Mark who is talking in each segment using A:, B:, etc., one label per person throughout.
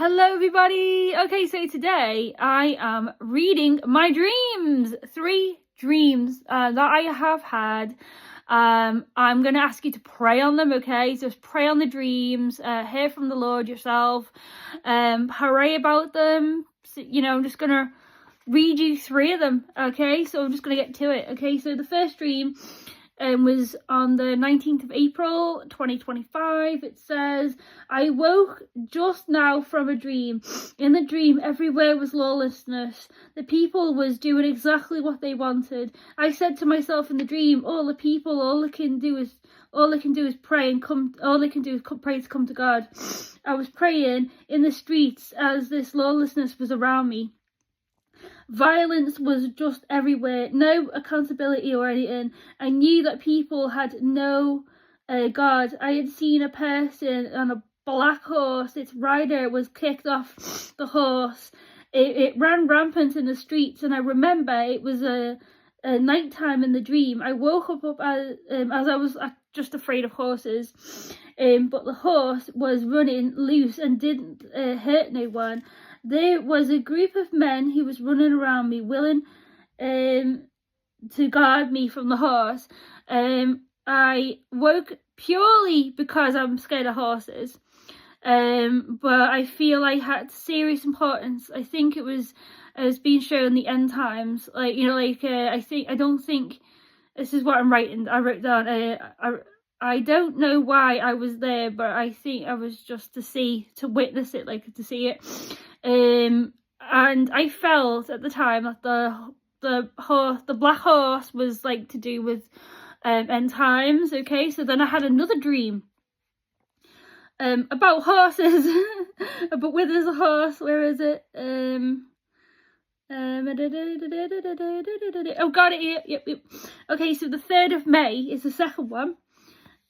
A: Hello everybody! Okay, so today I am reading my dreams. 3 dreams that I have had. I'm going to ask you to pray on them, okay? So just pray on the dreams, hear from the Lord yourself, pray about them. So, I'm just going to read you 3 of them, okay? So I'm just going to get to it, okay? So the first dream was on the 19th of April 2025. It says, I woke just now from a dream. In the dream, everywhere was lawlessness. The people was doing exactly what they wanted. I said to myself in the dream, all they can do is pray and pray to come to God. I was praying in the streets as this lawlessness was around me. Violence was just everywhere, no accountability or anything. I knew that people had no God. I had seen a person on a black horse. Its rider was kicked off the horse. It ran rampant in the streets, and I remember it was a night time in the dream. I woke up as I was just afraid of horses, but the horse was running loose and didn't hurt no one. There was a group of men who was running around me, willing to guard me from the horse. I woke purely because I'm scared of horses, but I feel I had serious importance. I think it was being shown in the end times. I don't think this is what I'm writing. I wrote down. I don't know why I was there, but I think I was just to witness it, to see it. And I felt at the time that the black horse was to do with end times. Okay, so then I had another dream about horses, but where there's a horse, where is it? Oh, got it here. Yep. Okay, so the 3rd of May is the second one.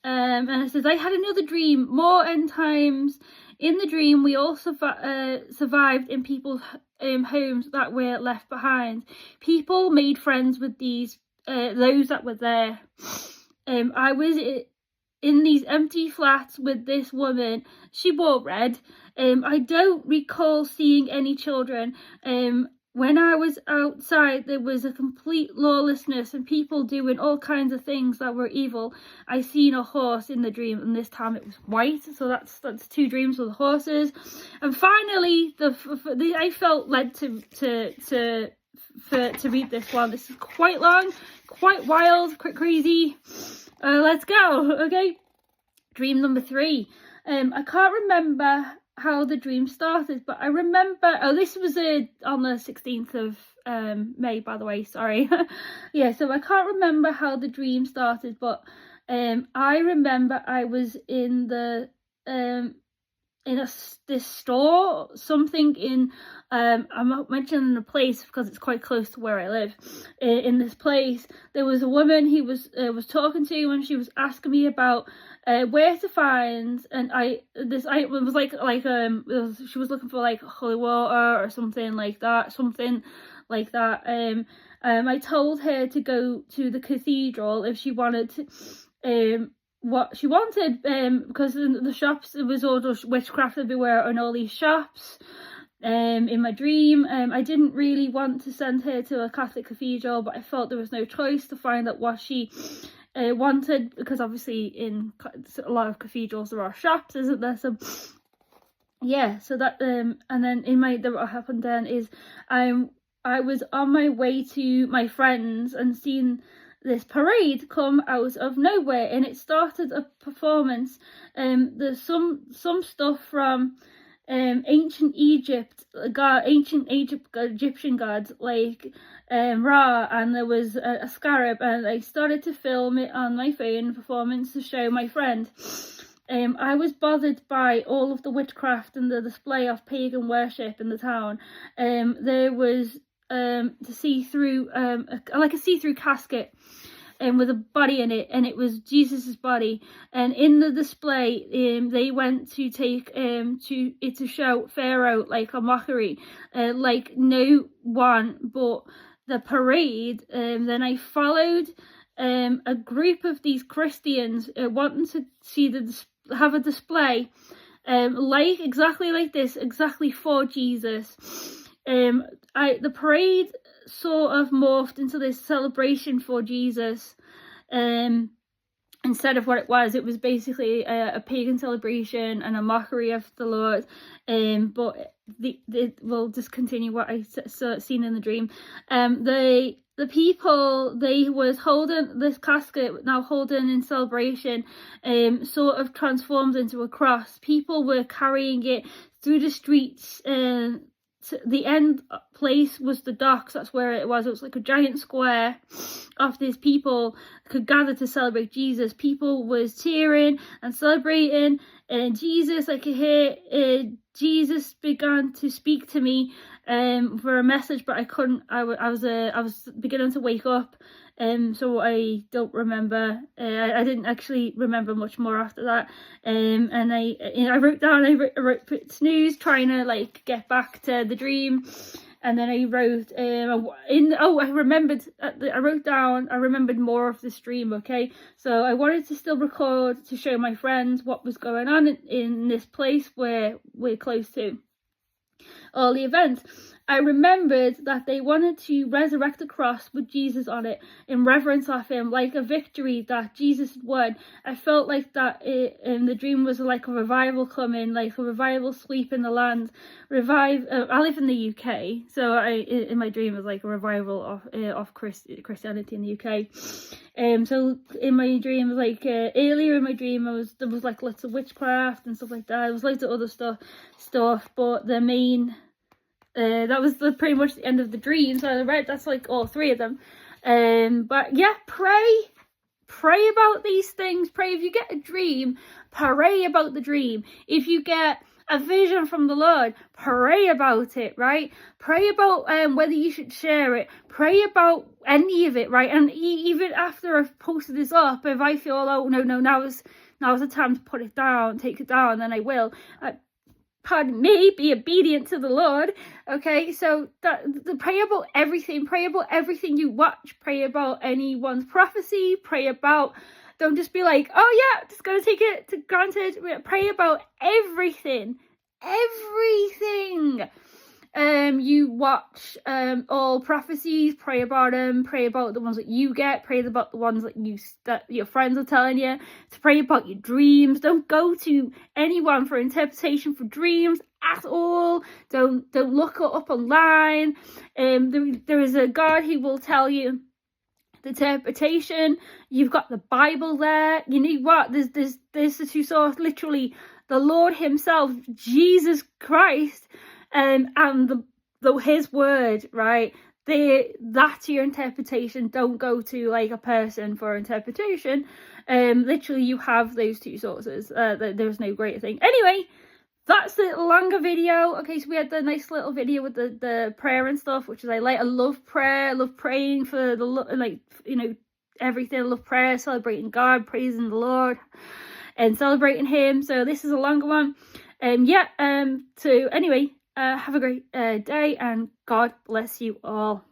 A: And it says, I had another dream, more end times. In the dream, we all survived in people's homes that were left behind. People made friends with those that were there. I was in these empty flats with this woman. She wore red. I don't recall seeing any children. When I was outside, there was a complete lawlessness and people doing all kinds of things that were evil. I seen a horse in the dream, and this time it was white. So that's 2 dreams with the horses. And finally, I felt led to read this one. This is quite long, quite wild, quite crazy. Let's go. Okay, dream number 3. I can't remember how the dream started, but I remember, this was on the 16th of May, by the way, sorry. Yeah, so I can't remember how the dream started, but I remember I was in this store, something in I'm not mentioning the place because it's quite close to where I live. In this place, there was a woman he was talking to, and she was asking me about where to find, and it was she was looking for holy water or something like that. I told her to go to the cathedral if she wanted to, what she wanted, because in the shops there was all just witchcraft everywhere in all these shops. In my dream, I didn't really want to send her to a Catholic cathedral, but I felt there was no choice to find out what she wanted, because obviously in a lot of cathedrals there are shops, isn't there? So yeah, so that and then what happened then is I was on my way to my friends and seen this parade come out of nowhere, and it started a performance. There's some stuff from ancient Egyptian gods like Ra, and there was a scarab, and I started to film it on my phone performance to show my friend. I was bothered by all of the witchcraft and the display of pagan worship in the town. There was to see through a see-through casket with a body in it, and it was Jesus's body. And in the display, they went to take to show Pharaoh like a mockery, like no one but the parade. Then I followed a group of these Christians wanting to see have a display like exactly like this, exactly for Jesus. The parade sort of morphed into this celebration for Jesus. Instead of what it was basically a pagan celebration and a mockery of the Lord. But we'll just continue what I seen in the dream. The people, they was holding this casket, now holding in celebration, sort of transformed into a cross. People were carrying it through the streets. The end place was the docks. That's where it was. It was like a giant square of these people could gather to celebrate Jesus. People was cheering and celebrating, and Jesus, I could hear Jesus began to speak to me for a message, but I couldn't. I was beginning to wake up, so I don't remember. I didn't actually remember much more after that. And I wrote down. I wrote snooze, trying to like get back to the dream. And then I wrote I wrote down, I remembered more of the stream, okay? So I wanted to still record to show my friends what was going on in this place where we're close to all the events. I remembered that they wanted to resurrect a cross with Jesus on it in reverence of him, like a victory that Jesus won. I felt like that in the dream was like a revival coming, like a revival sweep in the land. I live in the UK, so in my dream was like a revival of Christianity in the UK. So in my dream, like earlier in my dream, there was like lots of witchcraft and stuff like that. There was loads of other stuff, but the main that was pretty much the end of the dream. So I read that's like all three of them. But yeah, pray about these things. Pray if you get a dream, pray about the dream. If you get a vision from the Lord, pray about it, right? Pray about whether you should share it. Pray about any of it, right? And even after I've posted this up, if I feel, oh no, now's the time to put it down, take it down, then I will. Pardon me, be obedient to the Lord. Okay, so pray about everything. Pray about everything you watch. Pray about anyone's prophecy. Pray about, don't just be like, oh yeah, just gonna take it to granted. Pray about everything. You watch all prophecies, pray about them, pray about the ones that you get, pray about the ones that your friends are telling you, to pray about your dreams. Don't go to anyone for interpretation for dreams at all. Don't look it up online. There is a God who will tell you the interpretation. You've got the Bible there. You know what? There's the two sources, literally the Lord himself, Jesus Christ, and his word, right? That's your interpretation. Don't go to like a person for interpretation. Literally you have those two sources. There's no greater thing. Anyway, that's the longer video. Okay, so we had the nice little video with the prayer and stuff, which is I love prayer. I love praying for everything. I love prayer, celebrating God, praising the Lord and celebrating him. So this is a longer one. So anyway, have a great day, and God bless you all.